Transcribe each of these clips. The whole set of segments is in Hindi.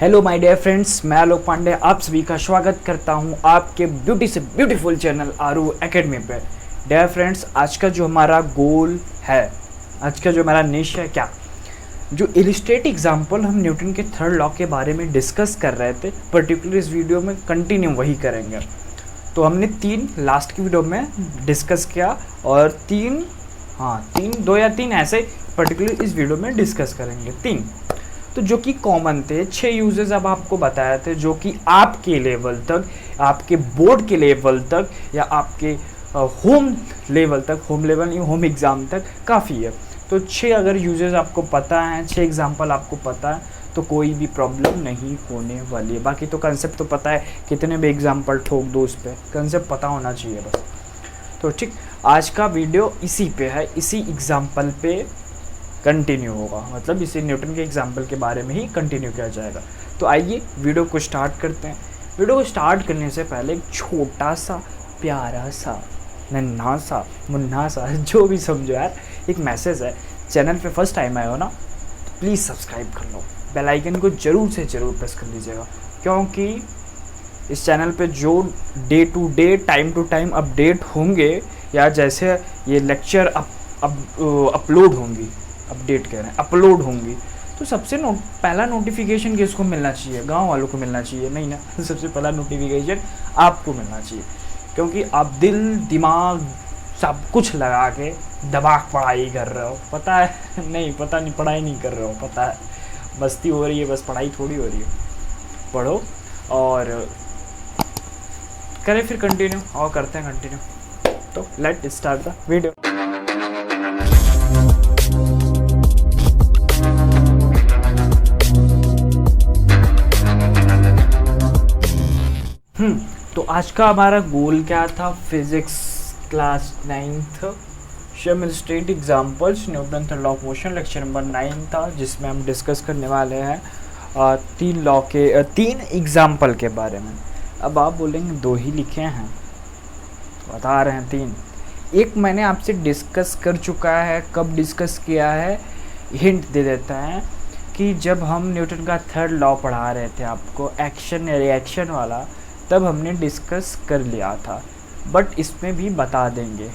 हेलो माय डियर फ्रेंड्स, मैं आलोक पांडे आप सभी का स्वागत करता हूं आपके ब्यूटी से ब्यूटीफुल चैनल आरू एकेडमी पे। डियर फ्रेंड्स, आज का जो हमारा गोल है, आज का जो हमारा निश है, क्या जो इलिस्ट्रेट एग्जांपल हम न्यूटन के थर्ड लॉ के बारे में डिस्कस कर रहे थे, पर्टिकुलर इस वीडियो में कंटिन्यू वही करेंगे। तो हमने तीन लास्ट की वीडियो में डिस्कस किया और दो या तीन ऐसे पर्टिकुलर इस वीडियो में डिस्कस करेंगे। तीन तो जो कि कॉमन थे, 6 यूजेस अब आपको बताए थे जो कि आपके लेवल तक, आपके बोर्ड के लेवल तक या आपके होम लेवल तक, होम लेवल नहीं होम एग्ज़ाम तक काफ़ी है। तो 6 अगर यूजेस आपको पता हैं, 6 एग्जाम्पल आपको पता है तो कोई भी प्रॉब्लम नहीं होने वाली है। बाकी तो कंसेप्ट तो पता है, कितने भी एग्जाम्पल ठोक दो उस पर, कंसेप्ट पता होना चाहिए बस। तो ठीक, आज का वीडियो इसी पे है, इसी एग्जाम्पल पे कंटिन्यू होगा, मतलब इसी न्यूटन के एग्जाम्पल के बारे में ही कंटिन्यू किया जाएगा। तो आइए वीडियो को स्टार्ट करते हैं। वीडियो को स्टार्ट करने से पहले एक छोटा सा प्यारा सा नन्हा सा मुन्ना सा जो भी समझो यार, एक मैसेज है। चैनल पे फर्स्ट टाइम आए हो ना, तो प्लीज़ सब्सक्राइब कर लो, बेल आइकन को ज़रूर से ज़रूर प्रेस कर लीजिएगा, क्योंकि इस चैनल पे जो day to day time to time update होंगे या जैसे ये लेक्चर अपलोड होंगी, अपडेट कह रहे हैं अपलोड होंगी, तो सबसे पहला नोटिफिकेशन किसको मिलना चाहिए? गांव वालों को मिलना चाहिए, नहीं ना? सबसे पहला नोटिफिकेशन आपको मिलना चाहिए, क्योंकि आप दिल दिमाग सब कुछ लगा के दबाक पढ़ाई कर रहे हो। पता है नहीं, पता नहीं, पढ़ाई नहीं कर रहे हो, पता है मस्ती हो रही है, बस पढ़ाई थोड़ी हो रही है। पढ़ो और करें फिर कंटिन्यू, और करते हैं कंटिन्यू। तो लेट स्टार्ट द वीडियो। तो आज का हमारा गोल क्या था? Physics class 9th illustrate examples Newton third law of motion, lecture number 9 था, जिसमें हम डिस्कस करने वाले हैं तीन एग्जांपल के बारे में। अब आप बोलेंगे 2 ही लिखे हैं, बता रहे हैं 3। एक मैंने आपसे डिस्कस कर चुका है, कब डिस्कस किया है हिंट दे देता है कि जब हम न्यूटन का थर्ड लॉ पढ़ा रहे थे आपको, एक्शन या रिएक्शन वाला, तब हमने डिस्कस कर लिया था, बट इसमें भी बता देंगे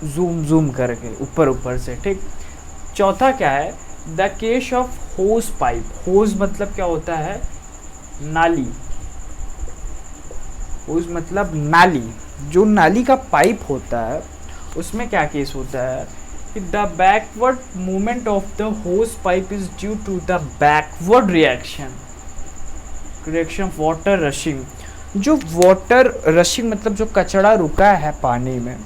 जूम करके ऊपर से, ठीक। चौथा क्या है? The case of hose pipe. Hose मतलब क्या होता है? नाली। होज मतलब नाली। जो नाली का पाइप होता है उसमें क्या केस होता है कि the backward movement of the hose pipe is due to the backward reaction of water rushing. जो वाटर रशिंग मतलब जो कचरा रुका है पानी में,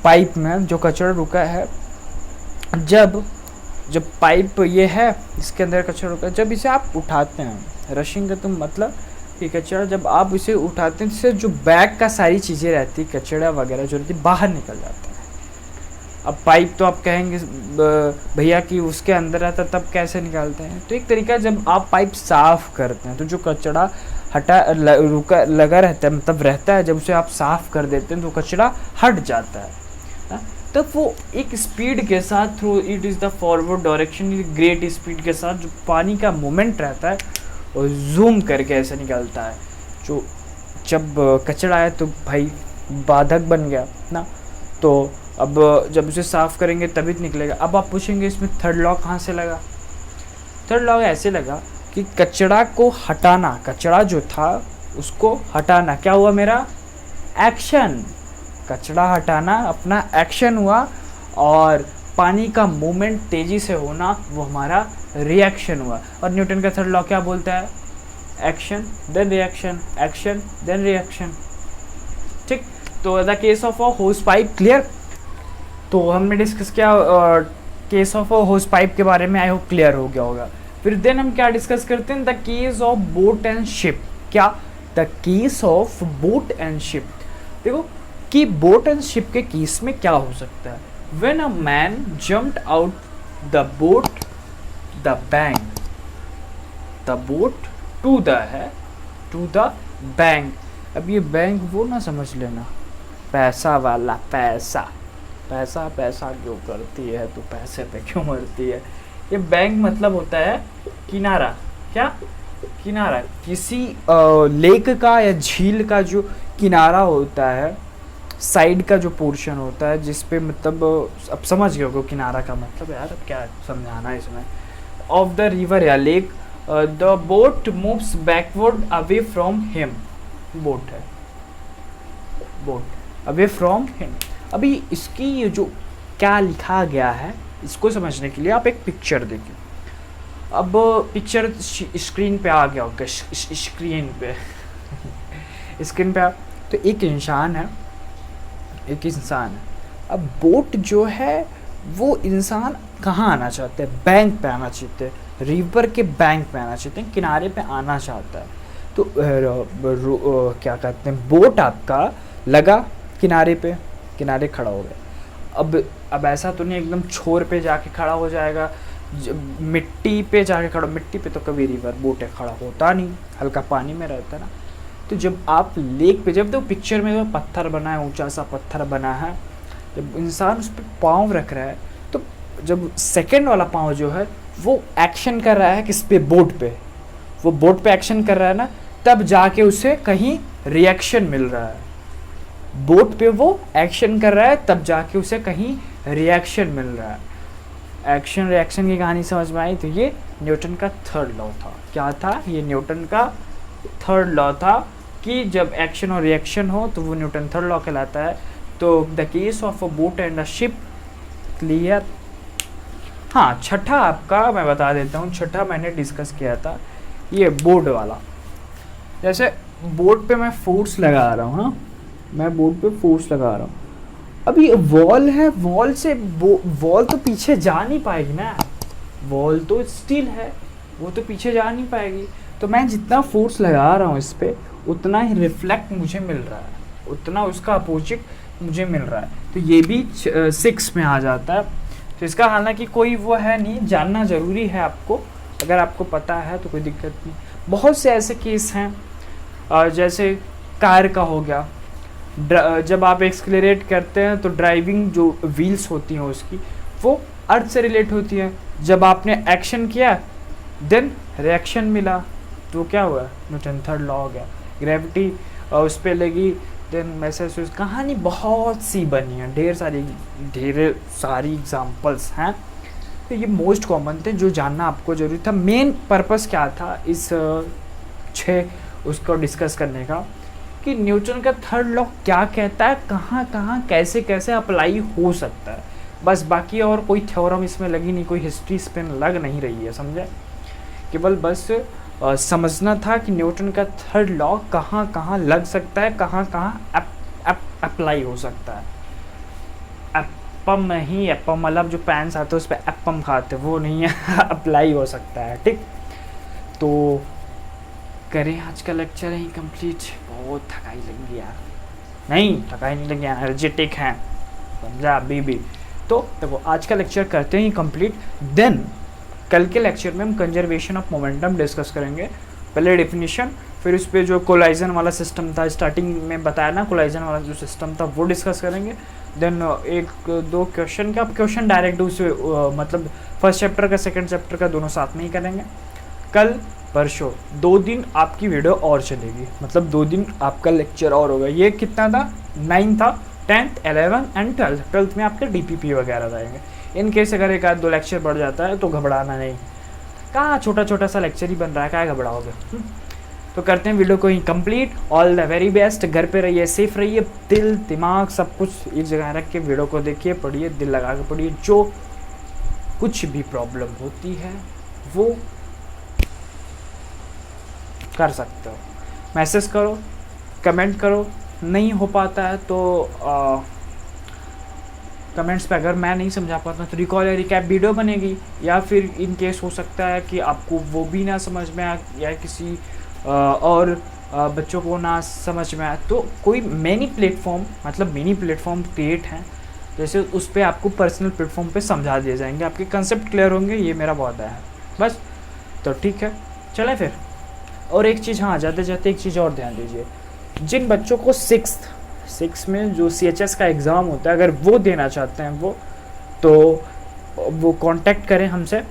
पाइप में जो कचरा रुका है, जब पाइप ये है, इसके अंदर कचरा रुका है, जब इसे आप उठाते हैं, रशिंग का तो मतलब कि कचरा जब आप इसे उठाते हैं, इससे जो बैग का सारी चीज़ें रहती, कचरा वगैरह जो रहती, बाहर निकल जाता है। अब पाइप तो आप कहेंगे भैया कि उसके अंदर रहता तब कैसे निकालते हैं? तो एक तरीका, जब आप पाइप साफ़ करते हैं तो जो कचरा रुका लगा रहता है, मतलब रहता है, जब उसे आप साफ़ कर देते हैं तो कचरा हट जाता है। तब वो एक स्पीड के साथ, through it is the forward direction, great speed के साथ जो पानी का मोमेंट रहता है और जूम करके ऐसे निकलता है। जो जब कचरा है तो भाई बाधक बन गया ना, तो अब जब उसे साफ़ करेंगे तभी तो निकलेगा। अब आप पूछेंगे इसमें थर्ड लॉ कहाँ से लगा? थर्ड लॉ ऐसे लगा कि कचरा को हटाना, कचरा जो था उसको हटाना क्या हुआ? मेरा एक्शन। कचरा हटाना अपना एक्शन हुआ, और पानी का मूवमेंट तेज़ी से होना वो हमारा रिएक्शन हुआ। और न्यूटन का थर्ड लॉ क्या बोलता है? Action then reaction, action then reaction, ठीक। तो the case of a hose pipe, clear? तो हमने डिस्कस किया case of a hose pipe के बारे में, आई होप क्लियर हो गया होगा। फिर देन हम क्या डिस्कस करते हैं? The case of boat and ship. क्या? The case of boat and ship. देखो कि बोट एंड शिप के केस में क्या हो सकता है? When a man jumped out the boat the bank, the boat to the bank. अब ये बैंक वो ना समझ लेना, पैसा वाला, पैसा क्यों करती है तो पैसे पे क्यों मरती है। ये बैंक मतलब होता है किनारा, क्या? किनारा किसी लेक का या झील का जो किनारा होता है, साइड का जो पोर्शन होता है जिस पे मतलब अब समझ गए हो किनारा का मतलब, यार अब क्या समझाना है इसमें, ऑफ द रिवर या lake, the boat moves backward away from him, boat है, बोट अवे फ्रॉम हिम। अभी इसकी ये जो क्या लिखा गया है इसको समझने के लिए आप एक पिक्चर देखिए। अब पिक्चर स्क्रीन पे आ गया होगा, स्क्रीन पे स्क्रीन पे तो एक इंसान है, एक इंसान है। अब बोट जो है वो इंसान कहाँ आना चाहते हैं, बैंक पे आना चाहते हैं, रिवर के बैंक पे आना चाहते हैं, किनारे पे आना चाहता है। तो क्या कहते हैं, बोट आपका लगा किनारे पे, किनारे खड़ा हो गया। अब ऐसा तो नहीं एकदम छोर पे जाके खड़ा हो जाएगा, मिट्टी पे जाके खड़ा, मिट्टी पे तो कभी रिवर बोट है खड़ा होता नहीं, हल्का पानी में रहता ना। तो जब आप लेक पे, जब तो पिक्चर में वो पत्थर बना है, ऊंचा सा पत्थर बना है, जब इंसान उस पर पाँव रख रहा है तो जब सेकंड वाला पाँव जो है वो एक्शन कर रहा है किस पे, बोट पे, वो बोट पे एक्शन कर रहा है ना, तब जाके उसे कहीं रिएक्शन मिल रहा है। बोट पे वो एक्शन कर रहा है तब जाके उसे कहीं रिएक्शन मिल रहा है। एक्शन रिएक्शन की कहानी समझ में आई? तो ये न्यूटन का थर्ड लॉ था। क्या था? ये न्यूटन का थर्ड लॉ था कि जब एक्शन और रिएक्शन हो तो वो न्यूटन थर्ड लॉ कहलाता है। तो the case of a boat and a ship, clear. हाँ, छठा आपका मैं बता देता हूँ, छठा मैंने डिस्कस किया था ये बोर्ड वाला। जैसे बोर्ड पे मैं फोर्स लगा रहा हूँ, हाँ मैं बोर्ड पे फोर्स लगा रहा हूँ, अभी वॉल है, वॉल से वॉल तो पीछे जा नहीं पाएगी ना, वॉल तो स्टिल है, वो तो पीछे जा नहीं पाएगी। तो मैं जितना फोर्स लगा रहा हूँ इस पर उतना ही रिफ्लेक्ट मुझे मिल रहा है, उतना उसका अपोजिट मुझे मिल रहा है। तो ये भी 6 में आ जाता है। तो इसका हालांकि कोई वो है नहीं, जानना ज़रूरी है आपको, अगर आपको पता है तो कोई दिक्कत नहीं। बहुत से ऐसे केस हैं जैसे कार का हो गया, जब आप एक्सलेरेट करते हैं तो ड्राइविंग जो व्हील्स होती हैं उसकी वो अर्थ से रिलेट होती है। जब आपने एक्शन किया देन रिएक्शन मिला, तो क्या हुआ? न्यूटन थर्ड लॉ हो गया। ग्रेविटी उस पर लगी देन मैसेज, कहानी बहुत सी बनी है, ढेर सारी एग्जांपल्स हैं। तो ये मोस्ट कॉमन थे जो जानना आपको जरूरी था। मेन पर्पस क्या था इस 6 उसको डिस्कस करने का, कि न्यूटन का थर्ड लॉ क्या कहता है, कहाँ कहाँ कैसे कैसे अप्लाई हो सकता है, बस। बाकी और कोई थ्योरम इसमें लगी नहीं, कोई हिस्ट्री इस पर लग नहीं रही है, समझे? केवल बस समझना था कि न्यूटन का थर्ड लॉ कहाँ कहाँ लग सकता है, कहाँ कहाँ अप्लाई हो सकता है। एप्पम नहीं, एप्पम मतलब जो पैंस आते हैं उस पर एप्पम खाते, वो नहीं है अप्लाई हो सकता है, ठीक। तो करें आज का लेक्चर यहीं कंप्लीट। बहुत थकाई लगी यार, नहीं थकाई नहीं लगी, एनर्जेटिक हैं, समझा अभी भी। तो देखो आज का लेक्चर करते हैं कंप्लीट, देन कल के लेक्चर में हम कंजर्वेशन ऑफ मोमेंटम डिस्कस करेंगे। पहले डेफिनेशन, फिर उस पर जो कोलाइजन वाला सिस्टम था, स्टार्टिंग में बताया ना, कोलाइजन वाला जो सिस्टम था वो डिस्कस करेंगे। देन 1-2 क्वेश्चन का, अब क्वेश्चन डायरेक्ट उससे मतलब फर्स्ट चैप्टर का सेकंड चैप्टर का दोनों साथ में ही करेंगे। कल परसों 2 दिन आपकी वीडियो और चलेगी, मतलब 2 दिन आपका लेक्चर और होगा। ये कितना था? 9 था, 10th 11 एंड 12th में आपके DPP वगैरह रहेंगे। इन केस अगर 1-2 लेक्चर बढ़ जाता है तो घबराना नहीं, कहाँ छोटा छोटा सा लेक्चर ही बन रहा है, क्या घबराओगे। तो करते हैं वीडियो को ही complete. All the very best, घर पे रहिए, सेफ रहिए, दिल दिमाग सब कुछ एक जगह रख के वीडियो को देखिए, पढ़िए, दिल लगा के पढ़िए। जो कुछ भी प्रॉब्लम होती है वो कर सकते हो, मैसेज करो, कमेंट करो, नहीं हो पाता है तो कमेंट्स पे अगर मैं नहीं समझा पाता तो रिकॉल या रिकैप वीडियो बनेगी, या फिर इन केस हो सकता है कि आपको वो भी ना समझ में आए या किसी और बच्चों को ना समझ में आए, तो कोई मिनी प्लेटफॉर्म, मतलब मिनी प्लेटफॉर्म क्रिएट हैं, जैसे उस पर आपको पर्सनल प्लेटफॉर्म पे समझा दिए जाएंगे, आपके कंसेप्ट क्लियर होंगे, ये मेरा वादा है बस। तो ठीक है, चलें फिर। और एक चीज़, हाँ जाते जाते एक चीज़ और ध्यान दीजिए, जिन बच्चों को 6 में जो CHS का एग्ज़ाम होता है, अगर वो देना चाहते हैं वो, तो वो कांटेक्ट करें हमसे,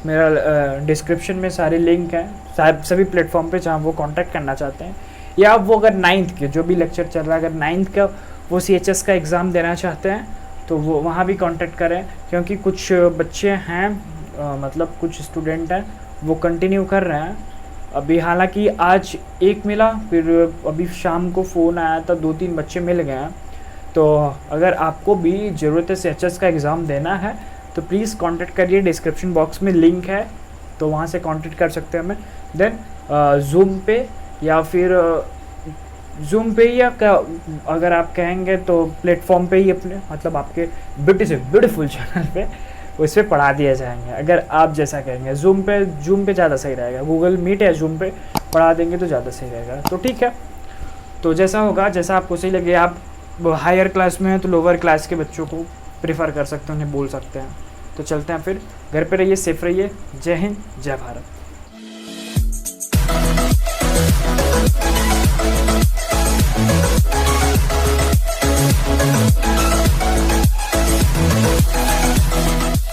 मेरा डिस्क्रिप्शन में सारे लिंक हैं शायद सभी प्लेटफॉर्म पे जहाँ वो कांटेक्ट करना चाहते हैं, या वो अगर 9th के जो भी लेक्चर चल रहा है, अगर 9th का वो CHS का एग्ज़ाम देना चाहते हैं तो वो वहाँ भी कांटेक्ट करें, क्योंकि कुछ बच्चे हैं मतलब कुछ स्टूडेंट हैं वो कंटिन्यू कर रहे हैं अभी। हालांकि आज एक मिला, फिर अभी शाम को फ़ोन आया था 2-3 बच्चे मिल गए हैं। तो अगर आपको भी ज़रूरत है CHS का एग्ज़ाम देना है तो प्लीज़ कांटेक्ट करिए, डिस्क्रिप्शन बॉक्स में लिंक है तो वहाँ से कांटेक्ट कर सकते हैं हमें। देन ज़ूम पे या फिर ज़ूम पे ही, या अगर आप कहेंगे तो प्लेटफॉर्म पे ही अपने मतलब आपके ब्यूटीफुल चैनल पे उस पर पढ़ा दिया जाएंगे। अगर आप जैसा कहेंगे ज़ूम पे ज़्यादा सही रहेगा, गूगल मीट या ज़ूम पे पढ़ा देंगे तो ज़्यादा सही रहेगा। तो ठीक है, तो जैसा होगा, जैसा आपको सही लगे। आप हायर क्लास में हैं तो लोअर क्लास के बच्चों को प्रेफर कर सकते हैं, उन्हें बोल सकते हैं। तो चलते हैं फिर, घर पे रहिए, सेफ रहिए। जय हिंद, जय भारत।